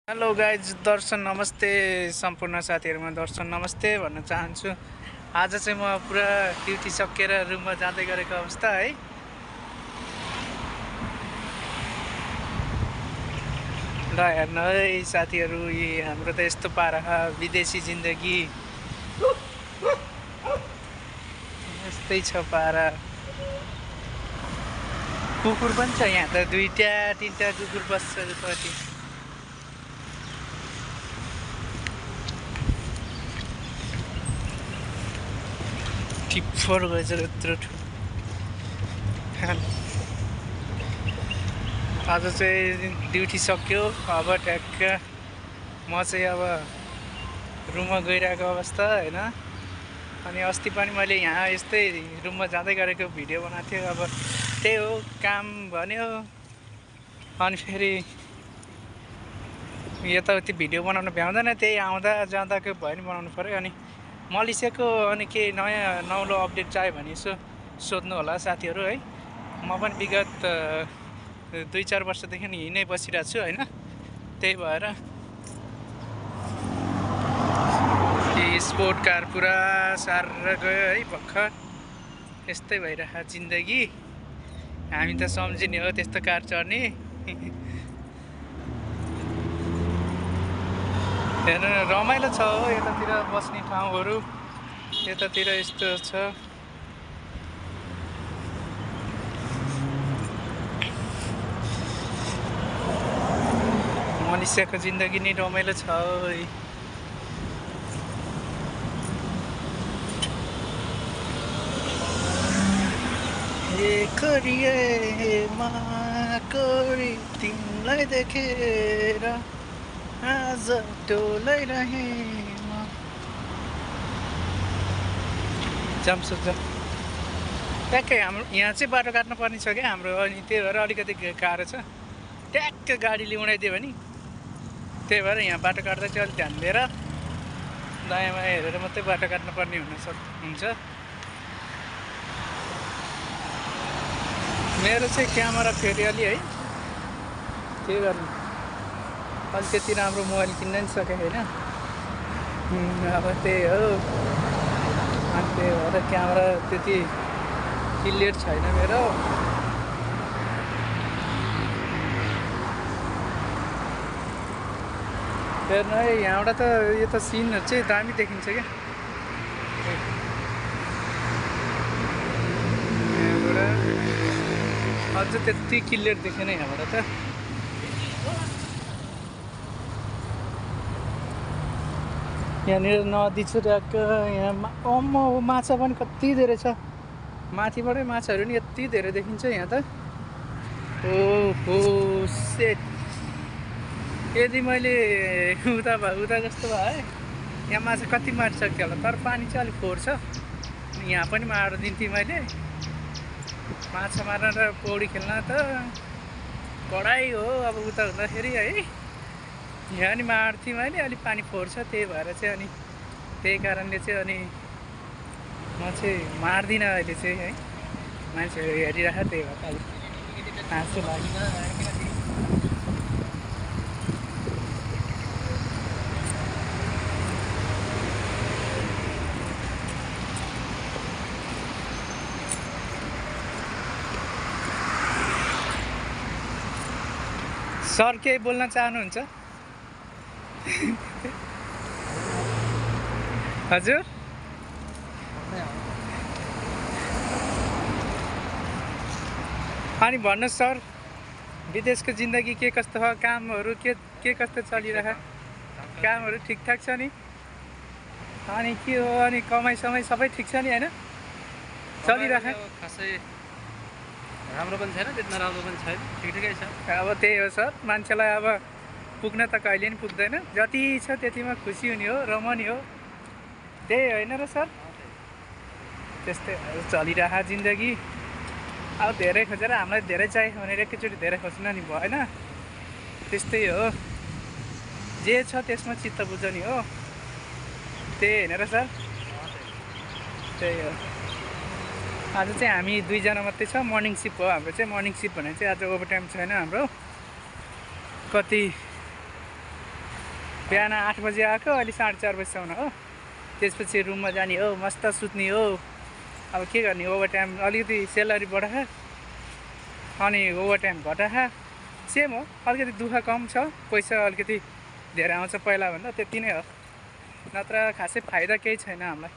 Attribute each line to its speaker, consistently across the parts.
Speaker 1: Hello guys, दर्शन नमस्ते। सम्पूर्ण साथीहरुमा दर्शन नमस्ते भन्न चाहन्छु। आज चाहिँ म पुरा ड्युटी सकेर रुममा जाँदै गरेको अवस्था है। ल हेर्न है साथीहरु, हाम्रो त यस्तो पारा विदेशी जिन्दगी यस्तै छ पारा। कुकुर पनि छ यहाँ त, दुईटा तीनटा कुकुर बस्छ जति। टिप्पर गएछ यत्रो ठुलो। आज चाहिँ ड्युटी सक्यो, अब ठ्याक्क म चाहिँ अब रुममा गइरहेको अवस्था हैन। अनि अस्ति पनि मैले यहाँ यस्तै रुममा जाँदै गरेको भिडियो बनाएको थिएँ। अब त्यही हो, काम भन्यो अनि फेरि यताउति भिडियो बनाउन भ्याउँदैन। त्यही आउँदा जाँदाको भयो नि बनाउनु पर्यो। अनि मलेसियाको अनि के नयाँ नौलो अपडेट चाहियो भने यसो सोध्नु होला साथीहरु है। म पनि विगत 2-4 वर्षदेखि यहीँ नै बसिरहेको छु हैन। त्यही भएर स्पोर्ट कार पुरा सारेर गयो है भर्खर। यस्तै भइरहेको जिन्दगी। हामी त सम्झिने हो त्यस्तो कार चढ्ने। हेर्नु रमाइलो छ हो, यतातिर बस्ने ठाउँहरू यतातिर यस्तो छ। मलेसियाको जिन्दगी नै रमाइलो छ है। तिमीलाई देखेर आज डोलाइरहे म। जाम्सु जा ट्याक्कै हाम्रो यहाँ चाहिँ बाटो काट्नु पर्ने छ क्या हाम्रो। अनि त्यही भएर अलिकति गाह्रो छ। ट्याक्क गाडीले उडाइदियो भने त्यही भएर यहाँ बाटो काट्दा चाहिँ अलिक ध्यान दिएर दायाँमा हेरेर मात्रै बाटो काट्नु पर्ने हुन्छ। मेरो चाहिँ क्यामेरा फेरि अलि है, के गर्नु, अलि त्यति राम्रो मोबाइल किन्न नि सकेँ होइन। अब त्यही हो, अनि त्यही भएर क्यामेरा त्यति क्लियर छैन मेरो। हेर्नु है, यहाँबाट त यो त सिनहरू चाहिँ दामी देखिन्छ क्या। अझ त्यति क्लियर देखेन यहाँबाट त। यहाँनिर नदी छ ट्याक्क। यहाँ माछा पनि कति धेरै छ। माथिबाटै माछाहरू नि यति धेरै देखिन्छ यहाँ त। ओहो सेट, यदि मैले उता जस्तो भए यहाँ माछा कति मारिसक्थ्यो होला। तर पानी चाहिँ अलिक फोहोर छ। यहाँ पनि मारिदिन्थेँ मैले। माछा मार्न र पौडी खेल्न त पढाइ हो अब उता हुँदाखेरि है। यहाँ नि मार्थेँ मैले, अलिक पानी फोहोर छ त्यही भएर चाहिँ। अनि त्यही कारणले चाहिँ अनि म चाहिँ मार्दिनँ अहिले चाहिँ है। मान्छेहरू हेरिरहेको त्यही भएर अलिक हाँसो लाग्यो। सर केही बोल्न चाहनुहुन्छ? हजुर अनि भन्नुहोस् सर, विदेशको जिन्दगी के कस्तो हो? कामहरू के कस्तो चलिरहेको? कामहरू ठिकठाक छ नि? अनि के हो, अनि कमाइ समय सबै ठिक छ नि होइन? चलिरहेको
Speaker 2: खासै राम्रो पनि छैन, त्यति नराम्रो पनि छैन, ठिकठिकै छ।
Speaker 1: अब त्यही हो सर, मान्छेलाई अब पुग्न त कहिले नि पुग्दैन। जति छ त्यतिमा खुसी हुने हो, रमाउने हो, त्यही होइन र सर? त्यस्तै चलिरहेको जिन्दगी। अब धेरै खोजेर हामीलाई धेरै चाहियो भनेर एकैचोटि धेरै खोज्न नि भएन। त्यस्तै हो, जे छ त्यसमा चित्त बुझ्ने हो, त्यही होइन र सर? त्यही हो। आज चाहिँ हामी दुईजना मात्रै छ। मर्निङ सिफ्ट हो हाम्रो चाहिँ। मर्निङ सिफ्ट भने चाहिँ आज ओभरटाइम छैन हाम्रो। कति बिहान 8 बजे आएको, अहिले 4:30 बजीसम्म हो। त्यसपछि रुममा जाने हो, मस्त सुत्ने हो। अब के गर्ने, ओभर टाइम अलिकति सेलरी बढा अनि ओभर टाइम घटा सेम हो। अलिकति दुःख कम छ, पैसा अलिकति धेरै आउँछ पहिलाभन्दा, त्यति नै हो। नत्र खासै फाइदा केही छैन हामीलाई।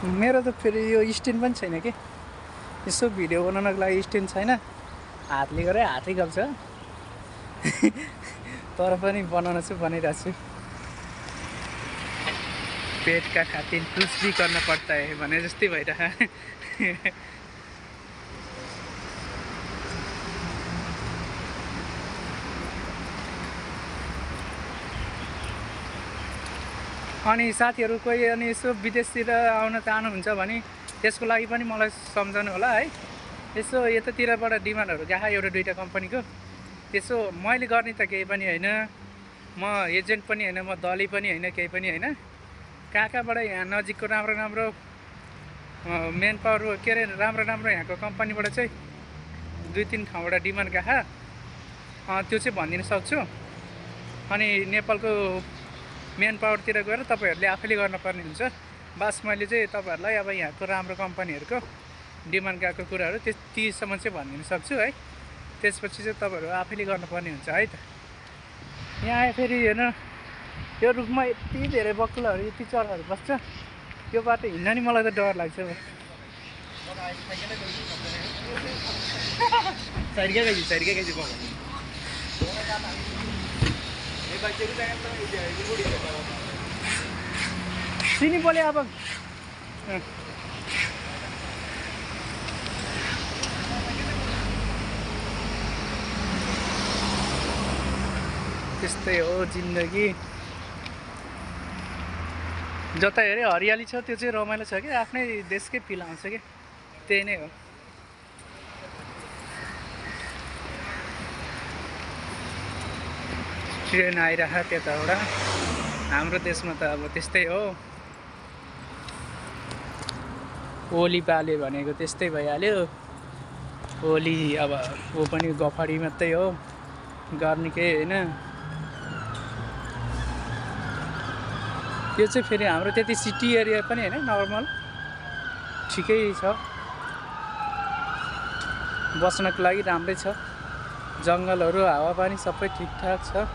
Speaker 1: मेरो त फेरि यो स्ट्यान्ड पनि छैन कि, यसो भिडियो बनाउनको लागि स्ट्यान्ड छैन। हातले गरे हातै गल्छ तर पनि बनाउन चाहिँ बनाइरहेको छु। पेटका खातिर कुछ भी गर्न पर्ता है भने जस्तै भइरह। अनि साथीहरू कोही अनि यसो विदेशतिर आउन चाहनुहुन्छ भने त्यसको लागि पनि मलाई सम्झाउनु होला है। यसो यतातिरबाट डिमान्डहरू गएको एउटा दुईवटा कम्पनीको, त्यसो मैले गर्ने त केही पनि होइन, म एजेन्ट पनि होइन, म दली पनि होइन, केही पनि होइन। कहाँबाट यहाँ नजिकको राम्रो राम्रो मेन पावर के अरे राम्रो राम्रो यहाँको कम्पनीबाट चाहिँ 2-3 ठाउँबाट डिमान्ड गएको, त्यो चाहिँ भनिदिन सक्छु। अनि नेपालको मेन पावरतिर गएर तपाईँहरूले आफैले गर्नुपर्ने हुन्छ। बस मैले चाहिँ तपाईँहरूलाई अब यहाँको राम्रो कम्पनीहरूको डिमान्ड गएको कुराहरू त्यतिसम्म चाहिँ भनिदिन सक्छु है। त्यसपछि चाहिँ तपाईँहरू आफैले गर्नुपर्ने हुन्छ है त। यहाँ आए फेरि हेर्नु, यो रुखमा यति धेरै बकुलाहरू, यति चराहरू बस्छ, यो बाटो हिँड्न नि मलाई त डर लाग्छ। सिनी बोले अब त्यस्तै हो जिन्दगी। जता हेऱ्यो हरियाली छ त्यो चाहिँ रमाइलो छ कि, आफ्नै देशकै फिल आउँछ कि, त्यही नै हो। ट्रेन आइरह त्यताबाट, हाम्रो देशमा त अब त्यस्तै हो। ओली पाले भनेको त्यस्तै भइहाल्यो। ओली अब ऊ पनि गफडी मात्रै हो, गर्ने केही होइन। यो चाहिँ फेरि हाम्रो त्यति सिटी एरिया पनि होइन, नर्मल ठिकै छ, बस्नको लागि राम्रै छ। जङ्गलहरू हावापानी सबै ठिकठाक छ।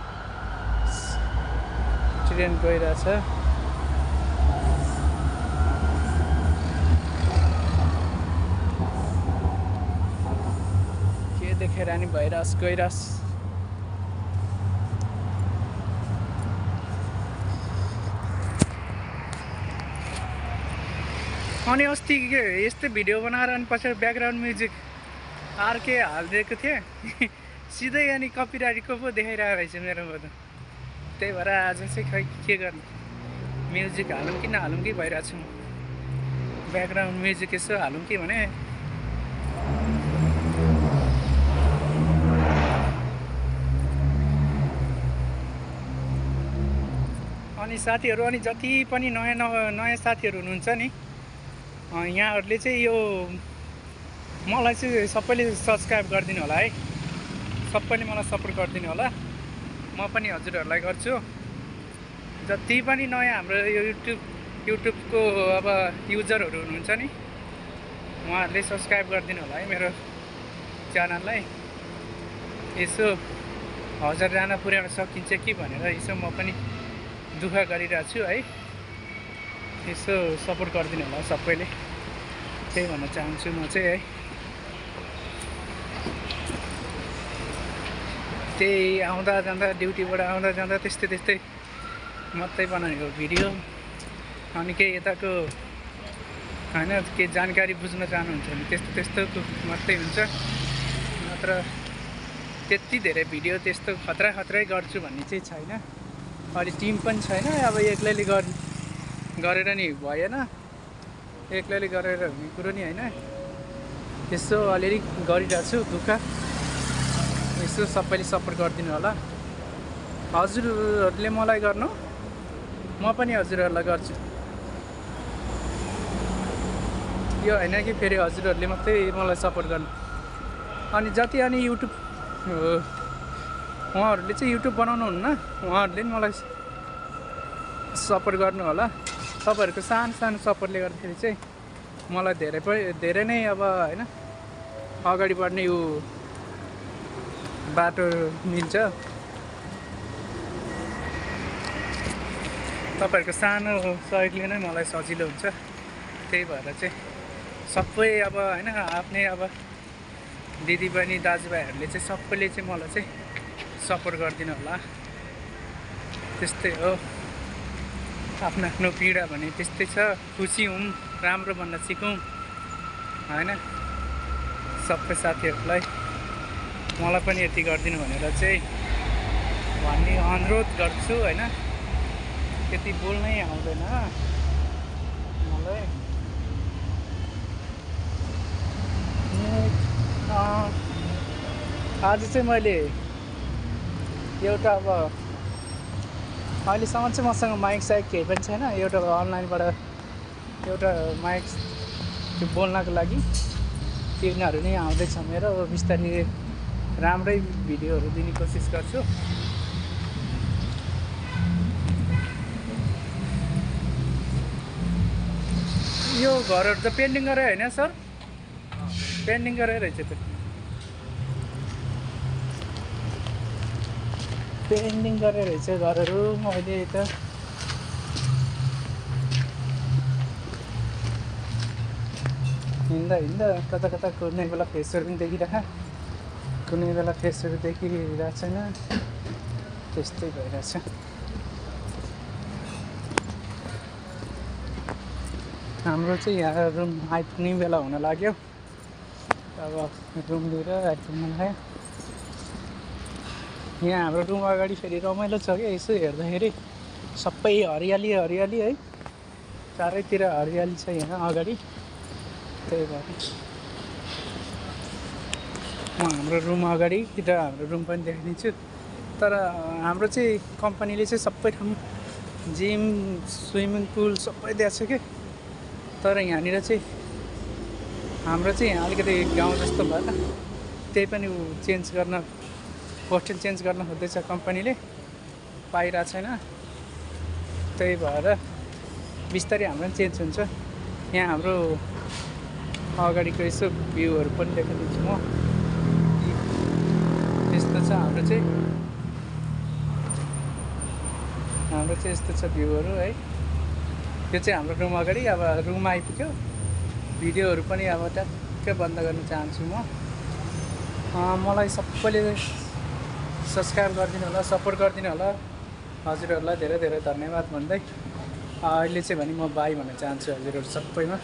Speaker 1: ट्रेन गइरहेछ। के देखेर नि भइरहस् गइरहस्। अनि अस्ति यस्तै भिडियो बनाएर अनि पछि ब्याकग्राउन्ड म्युजिक अर्कै हालिदिएको थिएँ सिधै, अनि कपिराइटको पो देखाइरहेको रहेछ मेरोमा त। त्यही भएर आज चाहिँ खै के गर्ने, म्युजिक हालौँ कि नहालौँ कि भइरहेको छु म। ब्याकग्राउन्ड म्युजिक यसो हालौँ कि भने अनि साथीहरू, अनि जति पनि नयाँ साथीहरू हुनुहुन्छ नि, यहाँहरूले चाहिँ यो मलाई चाहिँ सबैले सब्सक्राइब गरिदिनु होला है। सबैले मलाई सपोर्ट गरिदिनु होला, म पनि हजुरहरूलाई गर्छु। जति पनि नयाँ हाम्रो यो युट्युबको अब युजरहरू हुनुहुन्छ नि, उहाँहरूले सब्सक्राइब गरिदिनु होला है मेरो च्यानललाई। यसो 1000 जना पुर्याउन सकिन्छ कि भनेर यसो म पनि दुःख गरिरहेको छु है। यसो सपोर्ट गरिदिनु होला सबैले, त्यही भन्न चाहन्छु म चाहिँ है। त्यही आउँदा जाँदा, ड्युटीबाट आउँदा जाँदा त्यस्तै मात्रै बनाएको भिडियो। अनि केही यताको होइन केही जानकारी बुझ्न चाहनुहुन्छ भने त्यस्तो मात्रै हुन्छ, नत्र त्यति धेरै भिडियो त्यस्तो खतरै गर्छु भन्ने चाहिँ छैन। अहिले टिम पनि छैन, अब एक्लैले गरेर नि भएन, एक्लैले गरेर हुने कुरो नि होइन। यसो अलिअलि गरिरहेको छु दुःख, यसो सबैले सपोर्ट गरिदिनु होला। हजुरहरूले मलाई गर्नु, म पनि हजुरहरूलाई गर्छु। यो होइन कि फेरि हजुरहरूले मात्रै मलाई सपोर्ट गर्नु, अनि जति अनि युट्युब उहाँहरूले चाहिँ युट्युब बनाउनुहुन्न, उहाँहरूले नि मलाई सपोर्ट गर्नु होला। तपाईँहरूको सानो सानो सपोर्टले गर्दाखेरि चाहिँ मलाई धेरै नै अब होइन अगाडि बढ्ने यो बाटो मिल्छ। तपाईँहरूको सानो सहयोगले नै मलाई सजिलो हुन्छ। त्यही भएर चाहिँ सबै अब होइन आफ्नै अब दिदीबहिनी दाजुभाइहरूले चाहिँ सबैले चाहिँ मलाई चाहिँ सपोर्ट गरिदिनु होला। त्यस्तै हो, आफ्नो आफ्नो पीडा भने त्यस्तै छ। खुसी हौँ, राम्रो भन्न सिकौँ होइन। सबै साथीहरूलाई मलाई पनि यति गरिदिनु भनेर चाहिँ भन्ने अनुरोध गर्छु होइन। त्यति बोल्नै आउँदैन मलाई। आज चाहिँ मैले एउटा अब अहिलेसम्म चाहिँ मसँग माइक साइक केही पनि छैन। एउटा अनलाइनबाट एउटा माइक त्यो बोल्नको लागि तिनीहरू नै आउँदैछ मेरो। बिस्तारै राम्रै भिडियोहरू दिने कोसिस गर्छु। यो घरहरू त पेन्टिङ गरे होइन सर? पेन्टिङ गरेर रहेछ त्यो, पेन्टिङ गरेर रहेछ घरहरू। अहिले त हिँड्दा कता कता कुनै बेला फेसहरू पनि देखिरहेको, कुनै बेला फेसहरू देखिरहेको छैन। त्यस्तै भइरहेछ। हाम्रो चाहिँ यहाँ रुम आइपुग्ने बेला हुन लाग्यो। अब रुम लिएर आइपुग्नु लाग्यो। यहाँ हाम्रो रुम अगाडि फेरि रमाइलो छ क्या, यसो हेर्दाखेरि सबै हरियाली हरियाली है, चारैतिर हरियाली छ यहाँ अगाडि। त्यही भएर म हाम्रो रुम अगाडि र हाम्रो रुम पनि देखाइदिन्छु। तर हाम्रो चाहिँ कम्पनीले चाहिँ सबै ठाउँ जिम स्विमिङ पुल सबै दिएको छ कि। तर यहाँनिर चाहिँ हाम्रो चाहिँ यहाँ अलिकति गाउँ जस्तो भएर त्यही पनि चेन्ज गर्न, होस्टेल चेन्ज गर्न खोज्दैछ कम्पनीले, पाइरहेको छैन। त्यही भएर बिस्तारै हाम्रो पनि चेन्ज हुन्छ। यहाँ हाम्रो अगाडिको यसो भ्यूहरू पनि देखाइदिन्छु म। यस्तो छ हाम्रो चाहिँ यस्तो छ भ्यूहरू है। यो चाहिँ हाम्रो रुम अगाडि। अब रुम आइपुग्यो। भिडियोहरू पनि अब ट्याक्कै बन्द गर्न चाहन्छु म। मलाई सबैले सब्सक्राइब गरिदिनु होला, सपोर्ट गरिदिनु होला। हजुरहरूलाई धेरै धेरै धन्यवाद भन्दै अहिले चाहिँ भने म बाई भन्न चाहन्छु हजुरहरू सबैमा।